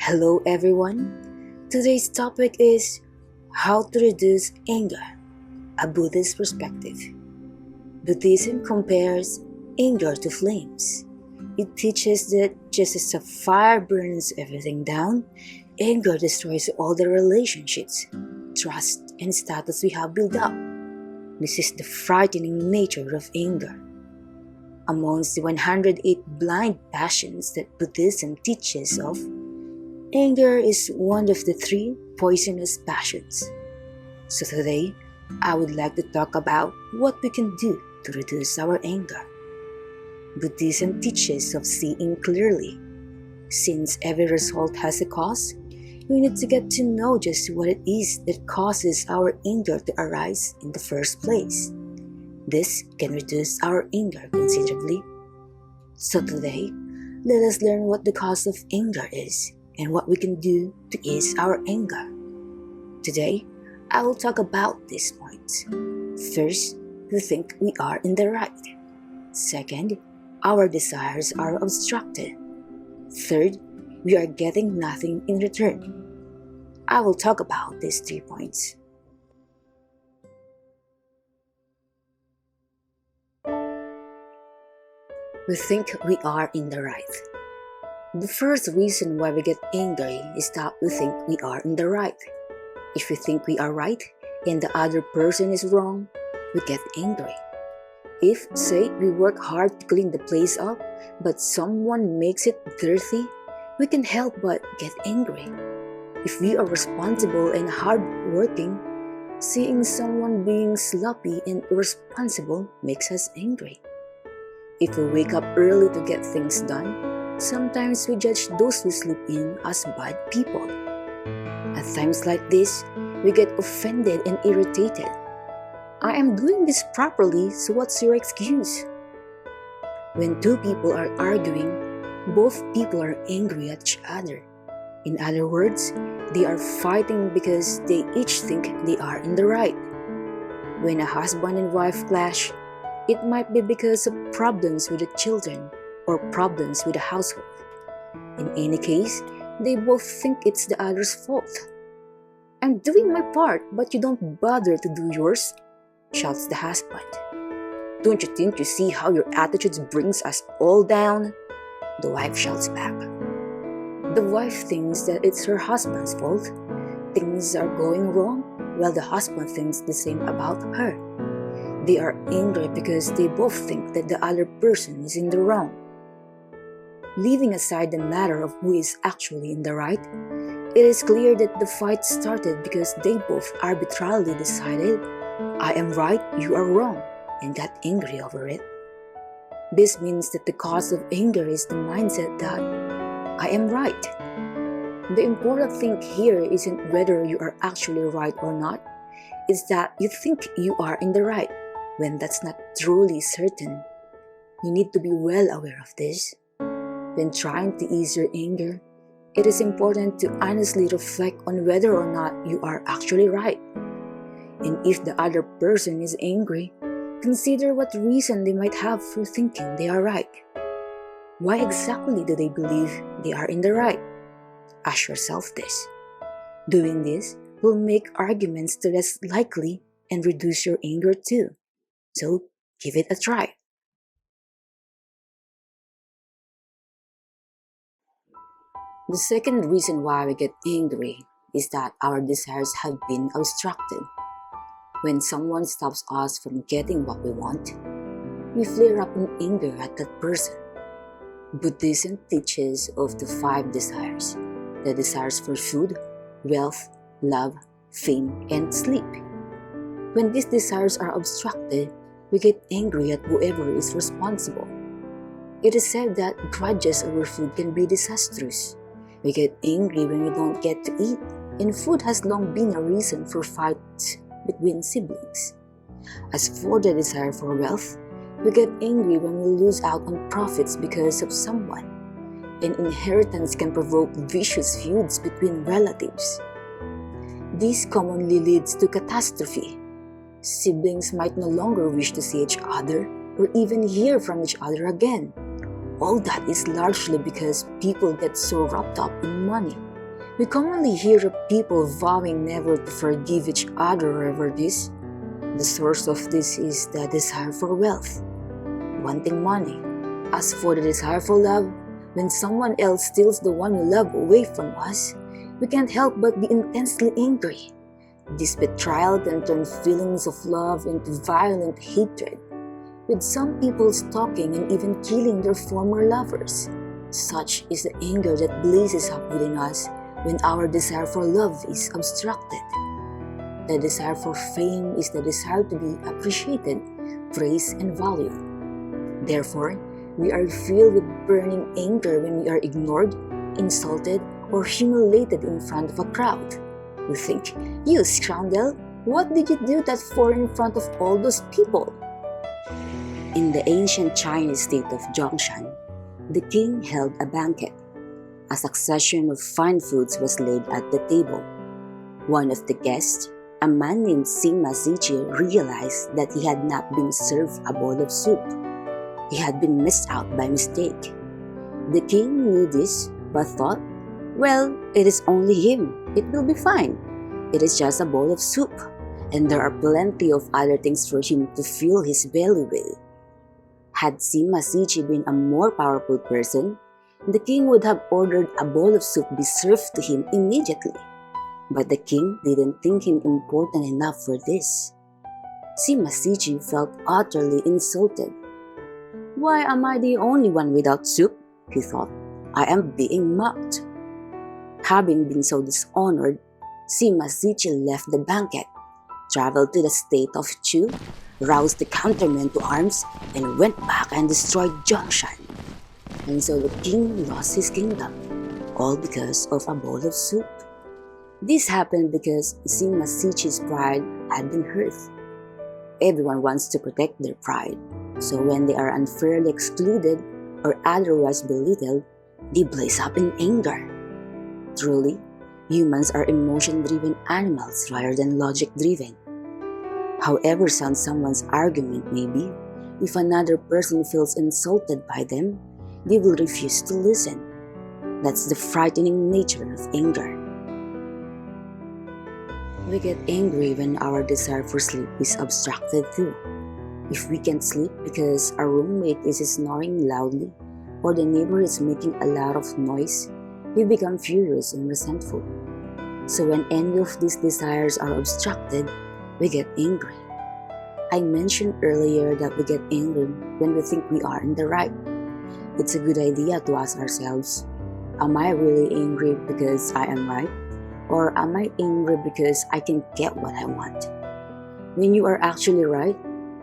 Hello everyone. Today's topic is how to reduce anger, a Buddhist perspective. Buddhism compares anger to flames. It teaches that just as a fire burns everything down, anger destroys all the relationships, trust, and status we have built up. This is the frightening nature of anger. Amongst the 108 blind passions that Buddhism teaches of, anger is one of the 3 poisonous passions. So today, I would like to talk about what we can do to reduce our anger. Buddhism teaches of seeing clearly. Since every result has a cause, we need to get to know just what it is that causes our anger to arise in the first place. This can reduce our anger considerably. So today, let us learn what the cause of anger is and what we can do to ease our anger. Today, I will talk about these points. First, we think we are in the right. Second, our desires are obstructed. Third, we are getting nothing in return. I will talk about these 3 points. We think we are in the right. The first reason why we get angry is that we think we are in the right. If we think we are right and the other person is wrong, we get angry. If, say, we work hard to clean the place up, but someone makes it dirty, we can help but get angry. If we are responsible and hardworking, seeing someone being sloppy and irresponsible makes us angry. If we wake up early to get things done, sometimes we judge those who sleep in as bad people. At times like this, we get offended and irritated. I am doing this properly, so what's your excuse? When 2 people are arguing, both people are angry at each other. In other words, they are fighting because they each think they are in the right. When a husband and wife clash, it might be because of problems with the children or problems with the household. In any case, they both think it's the other's fault. I'm doing my part, but you don't bother to do yours, shouts the husband. Don't you think you see how your attitudes brings us all down? The wife shouts back. The wife thinks that it's her husband's fault. Things are going wrong, while the husband thinks the same about her. They are angry because they both think that the other person is in the wrong. Leaving aside the matter of who is actually in the right, it is clear that the fight started because they both arbitrarily decided, I am right, you are wrong, and got angry over it. This means that the cause of anger is the mindset that I am right. The important thing here isn't whether you are actually right or not, it's that you think you are in the right, when that's not truly certain. You need to be well aware of this. When trying to ease your anger, it is important to honestly reflect on whether or not you are actually right. And if the other person is angry, consider what reason they might have for thinking they are right. Why exactly do they believe they are in the right? Ask yourself this. Doing this will make arguments less likely and reduce your anger too. So give it a try. The second reason why we get angry is that our desires have been obstructed. When someone stops us from getting what we want, we flare up in anger at that person. Buddhism teaches of the 5 desires: the desires for food, wealth, love, fame, and sleep. When these desires are obstructed, we get angry at whoever is responsible. It is said that grudges over food can be disastrous. We get angry when we don't get to eat, and food has long been a reason for fights between siblings. As for the desire for wealth, we get angry when we lose out on profits because of someone. An inheritance can provoke vicious feuds between relatives. This commonly leads to catastrophe. Siblings might no longer wish to see each other or even hear from each other again. All that is largely because people get so wrapped up in money, We commonly hear of people vowing never to forgive each other over this. The source of this is the desire for wealth, wanting money. As for the desire for love, when someone else steals the one we love away from us, we can't help but be intensely angry. This betrayal can turn feelings of love into violent hatred, with some people stalking and even killing their former lovers. Such is the anger that blazes up within us when our desire for love is obstructed. The desire for fame is the desire to be appreciated, praised, and valued. Therefore, we are filled with burning anger when we are ignored, insulted, or humiliated in front of a crowd. We think, "You scoundrel, what did you do that for in front of all those people?" In the ancient Chinese state of Zhongshan, the king held a banquet. A succession of fine foods was laid at the table. One of the guests, a man named Sima Zichi, realized that he had not been served a bowl of soup. He had been missed out by mistake. The king knew this, but thought, "Well, it is only him. It will be fine. It is just a bowl of soup, and there are plenty of other things for him to fill his belly with." Had Sima Zichi been a more powerful person, the king would have ordered a bowl of soup be served to him immediately. But the king didn't think him important enough for this. Sima Zichi felt utterly insulted. "Why am I the only one without soup?" he thought. "I am being mocked." Having been so dishonored, Sima Zichi left the banquet, traveled to the state of Chu, roused the countermen to arms, and went back and destroyed Zhongshan. And so the king lost his kingdom, all because of a bowl of soup. This happened because Sima Zichi's pride had been hurt. Everyone wants to protect their pride, so when they are unfairly excluded or otherwise belittled, they blaze up in anger. Truly, humans are emotion-driven animals rather than logic-driven. However sound someone's argument may be, if another person feels insulted by them, they will refuse to listen. That's the frightening nature of anger. We get angry when our desire for sleep is obstructed too. If we can't sleep because our roommate is snoring loudly or the neighbor is making a lot of noise, we become furious and resentful. So when any of these desires are obstructed, we get angry. I mentioned earlier that we get angry when we think we are in the right. It's a good idea to ask ourselves, am I really angry because I am right? Or am I angry because I can get what I want? When you are actually right,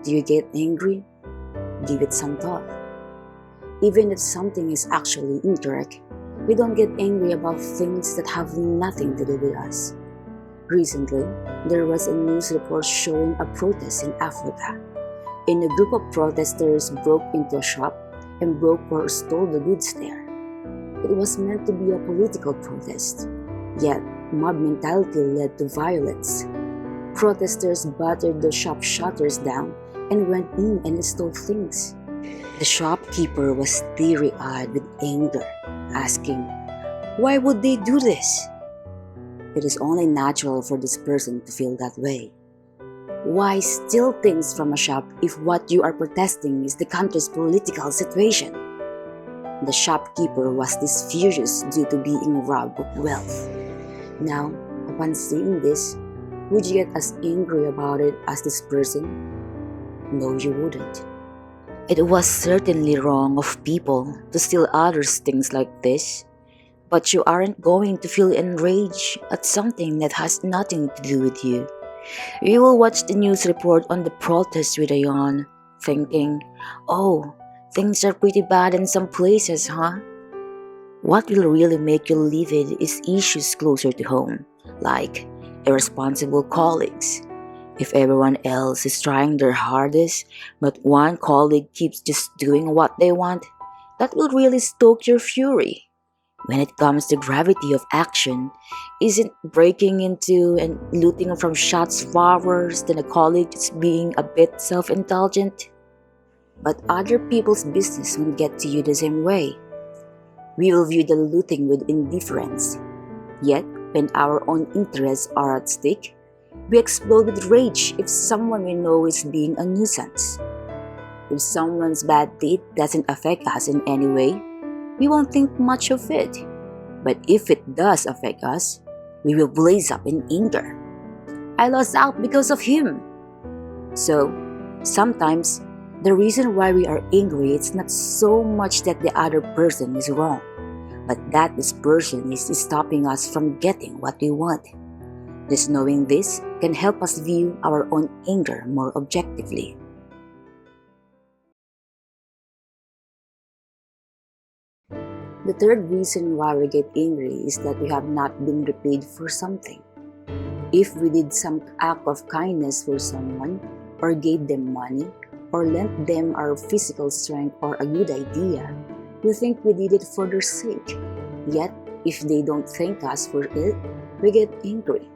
do you get angry? Give it some thought. Even if something is actually incorrect, we don't get angry about things that have nothing to do with us. Recently, there was a news report showing a protest in Africa. A group of protesters broke into a shop and broke or stole the goods there. It was meant to be a political protest, yet mob mentality led to violence. Protesters battered the shop shutters down and went in and stole things. The shopkeeper was teary-eyed with anger, asking, "Why would they do this?" It is only natural for this person to feel that way. Why steal things from a shop if what you are protesting is the country's political situation? The shopkeeper was furious due to being robbed of wealth. Now, upon seeing this, would you get as angry about it as this person? No, you wouldn't. It was certainly wrong of people to steal others' things like this, but you aren't going to feel enraged at something that has nothing to do with you. You will watch the news report on the protest with a yawn, thinking, "Oh, things are pretty bad in some places, huh?" What will really make you livid is issues closer to home, like irresponsible colleagues. If everyone else is trying their hardest, but one colleague keeps just doing what they want, that will really stoke your fury. When it comes to gravity of action, isn't breaking into and looting from shops far worse than a colleague just being a bit self-indulgent? But other people's business won't get to you the same way. We will view the looting with indifference. Yet, when our own interests are at stake, we explode with rage if someone we know is being a nuisance. If someone's bad deed doesn't affect us in any way, we won't think much of it. But if it does affect us, we will blaze up in anger. I lost out because of him. So, sometimes, the reason why we are angry is not so much that the other person is wrong, but that this person is stopping us from getting what we want. Just knowing this can help us view our own anger more objectively. The third reason why we get angry is that we have not been repaid for something. If we did some act of kindness for someone, or gave them money, or lent them our physical strength or a good idea, we think we did it for their sake. Yet, if they don't thank us for it, we get angry.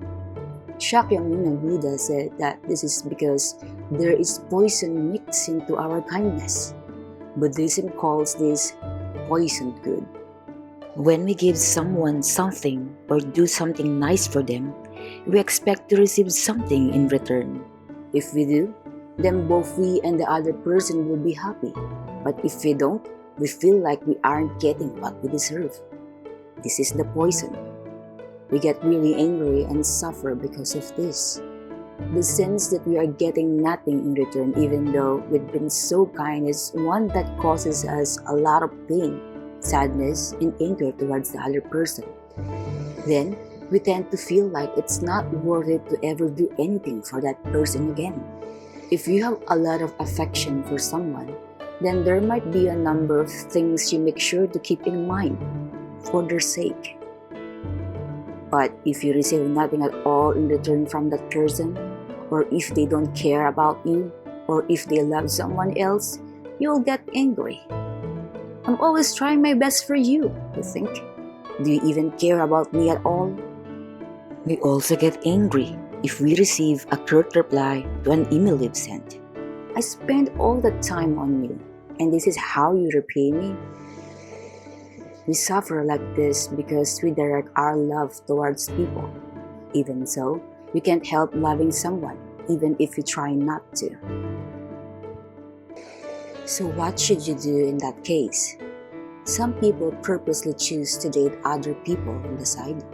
Shakyamuni Buddha said that this is because there is poison mixed into our kindness. Buddhism calls this poisoned good. When we give someone something or do something nice for them, we expect to receive something in return. If we do, then both we and the other person will be happy. But if we don't, we feel like we aren't getting what we deserve. This is the poison. We get really angry and suffer because of this. The sense that we are getting nothing in return even though we've been so kind is one that causes us a lot of pain, sadness, and anger towards the other person. Then, we tend to feel like it's not worth it to ever do anything for that person again. If you have a lot of affection for someone, then there might be a number of things you make sure to keep in mind for their sake. But if you receive nothing at all in return from that person, or if they don't care about you, or if they love someone else, you'll get angry. I'm always trying my best for you, you think. Do you even care about me at all? We also get angry if we receive a curt reply to an email we've sent. I spend all the time on you, and this is how you repay me? We suffer like this because we direct our love towards people. Even so, we can't help loving someone, even if we try not to. So what should you do in that case? Some people purposely choose to date other people on the side,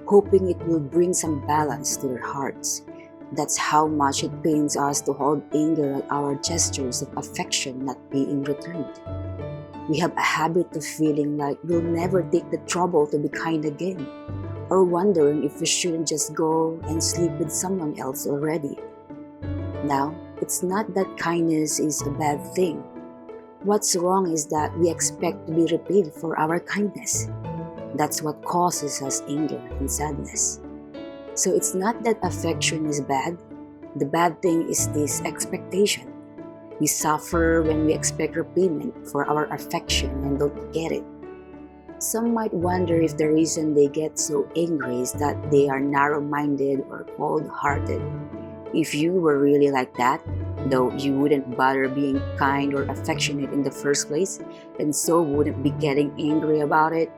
hoping it will bring some balance to their hearts. That's how much it pains us to hold anger at our gestures of affection not being returned. We have a habit of feeling like we'll never take the trouble to be kind again, or wondering if we shouldn't just go and sleep with someone else already. Now, it's not that kindness is a bad thing. What's wrong is that we expect to be repaid for our kindness. That's what causes us anger and sadness. So it's not that affection is bad. The bad thing is this expectation. We suffer when we expect repayment for our affection and don't get it. Some might wonder if the reason they get so angry is that they are narrow-minded or cold-hearted. If you were really like that, though you wouldn't bother being kind or affectionate in the first place, and so wouldn't be getting angry about it,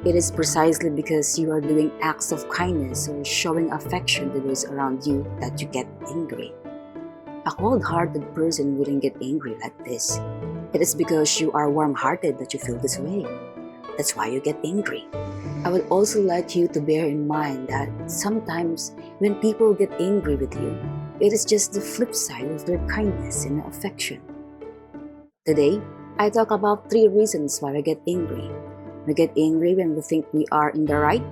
it is precisely because you are doing acts of kindness or showing affection to those around you that you get angry. A cold-hearted person wouldn't get angry like this. It is because you are warm-hearted that you feel this way. That's why you get angry. I would also like you to bear in mind that sometimes when people get angry with you, it is just the flip side of their kindness and affection. Today, I talk about 3 reasons why we get angry. We get angry when we think we are in the right,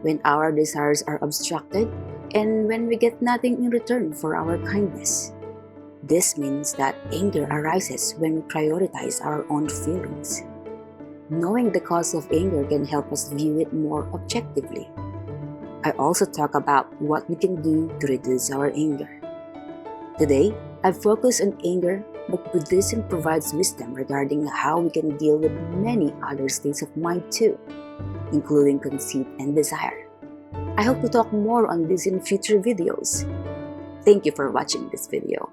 when our desires are obstructed, and when we get nothing in return for our kindness. This means that anger arises when we prioritize our own feelings. Knowing the cause of anger can help us view it more objectively. I also talk about what we can do to reduce our anger. Today, I focus on anger, but Buddhism provides wisdom regarding how we can deal with many other states of mind too, including conceit and desire. I hope to talk more on this in future videos. Thank you for watching this video.